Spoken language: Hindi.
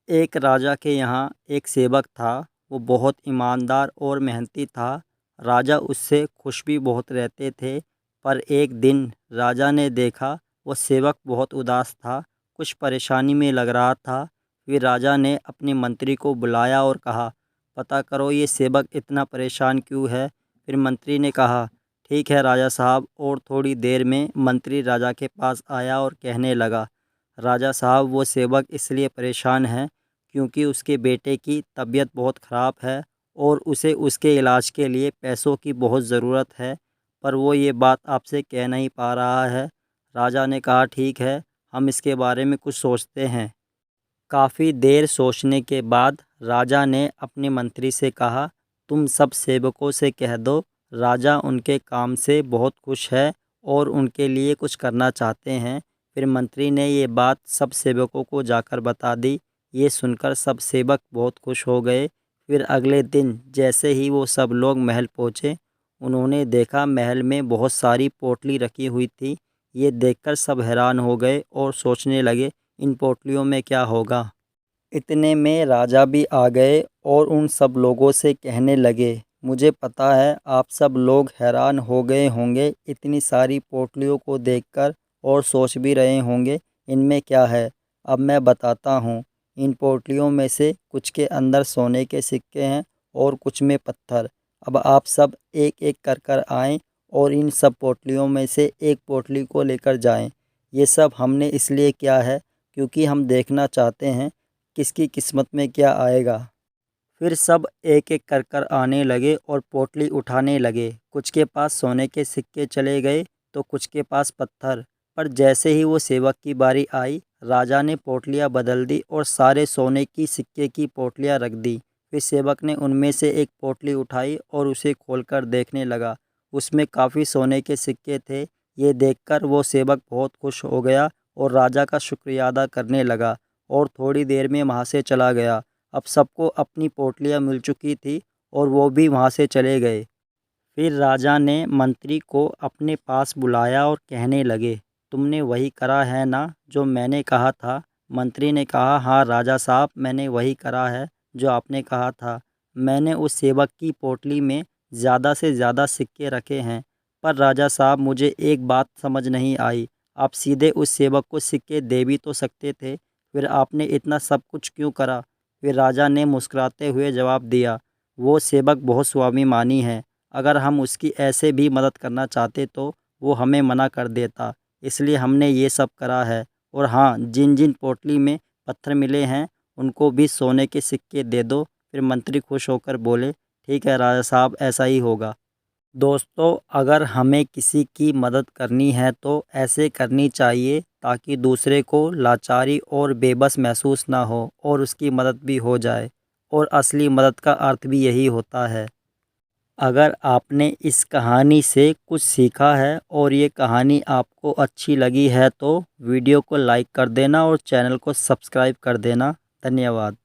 एक राजा के यहाँ एक सेवक था। वो बहुत ईमानदार और मेहनती था। राजा उससे खुश भी बहुत रहते थे। पर एक दिन राजा ने देखा वो सेवक बहुत उदास था, कुछ परेशानी में लग रहा था। फिर राजा ने अपने मंत्री को बुलाया और कहा, पता करो ये सेवक इतना परेशान क्यों है। फिर मंत्री ने कहा, ठीक है राजा साहब। और थोड़ी देर में मंत्री राजा के पास आया और कहने लगा, राजा साहब वो सेवक इसलिए परेशान है क्योंकि उसके बेटे की तबीयत बहुत ख़राब है और उसे उसके इलाज के लिए पैसों की बहुत ज़रूरत है, पर वो ये बात आपसे कह नहीं पा रहा है। राजा ने कहा, ठीक है, हम इसके बारे में कुछ सोचते हैं। काफ़ी देर सोचने के बाद राजा ने अपने मंत्री से कहा, तुम सब सेवकों से कह दो राजा उनके काम से बहुत खुश है और उनके लिए कुछ करना चाहते हैं। फिर मंत्री ने ये बात सब सेवकों को जाकर बता दी। ये सुनकर सब सेवक बहुत खुश हो गए। फिर अगले दिन जैसे ही वो सब लोग महल पहुँचे, उन्होंने देखा महल में बहुत सारी पोटली रखी हुई थी। ये देखकर सब हैरान हो गए और सोचने लगे, इन पोटलियों में क्या होगा। इतने में राजा भी आ गए और उन सब लोगों से कहने लगे, मुझे पता है आप सब लोग हैरान हो गए होंगे इतनी सारी पोटलियों को देखकर और सोच भी रहे होंगे इनमें क्या है। अब मैं बताता हूँ। इन पोटलियों में से कुछ के अंदर सोने के सिक्के हैं और कुछ में पत्थर। अब आप सब एक एक कर आएँ और इन सब पोटलियों में से एक पोटली को लेकर जाएं। ये सब हमने इसलिए किया है क्योंकि हम देखना चाहते हैं किसकी किस्मत में क्या आएगा। फिर सब एक एक कर आने लगे और पोटली उठाने लगे। कुछ के पास सोने के सिक्के चले गए तो कुछ के पास पत्थर। पर जैसे ही वो सेवक की बारी आई, राजा ने पोटलियाँ बदल दी और सारे सोने की सिक्के की पोटलियाँ रख दी। फिर सेवक ने उनमें से एक पोटली उठाई और उसे खोलकर देखने लगा। उसमें काफ़ी सोने के सिक्के थे। ये देखकर वो सेवक बहुत खुश हो गया और राजा का शुक्रिया अदा करने लगा और थोड़ी देर में वहाँ से चला गया। अब सबको अपनी पोटलियाँ मिल चुकी थी और वो भी वहाँ से चले गए। फिर राजा ने मंत्री को अपने पास बुलाया और कहने लगे, तुमने वही करा है ना जो मैंने कहा था। मंत्री ने कहा, हाँ राजा साहब, मैंने वही करा है जो आपने कहा था। मैंने उस सेवक की पोटली में ज़्यादा से ज़्यादा सिक्के रखे हैं। पर राजा साहब, मुझे एक बात समझ नहीं आई। आप सीधे उस सेवक को सिक्के दे भी तो सकते थे, फिर आपने इतना सब कुछ क्यों करा। फिर राजा ने मुस्कुराते हुए जवाब दिया, वो सेवक बहुत स्वाभिमानी है। अगर हम उसकी ऐसे भी मदद करना चाहते तो वो हमें मना कर देता, इसलिए हमने ये सब करा है। और हाँ, जिन जिन पोटली में पत्थर मिले हैं उनको भी सोने के सिक्के दे दो। फिर मंत्री खुश होकर बोले, ठीक है राजा साहब, ऐसा ही होगा। दोस्तों, अगर हमें किसी की मदद करनी है तो ऐसे करनी चाहिए ताकि दूसरे को लाचारी और बेबस महसूस ना हो और उसकी मदद भी हो जाए। और असली मदद का अर्थ भी यही होता है। अगर आपने इस कहानी से कुछ सीखा है और ये कहानी आपको अच्छी लगी है तो वीडियो को लाइक कर देना और चैनल को सब्सक्राइब कर देना। धन्यवाद।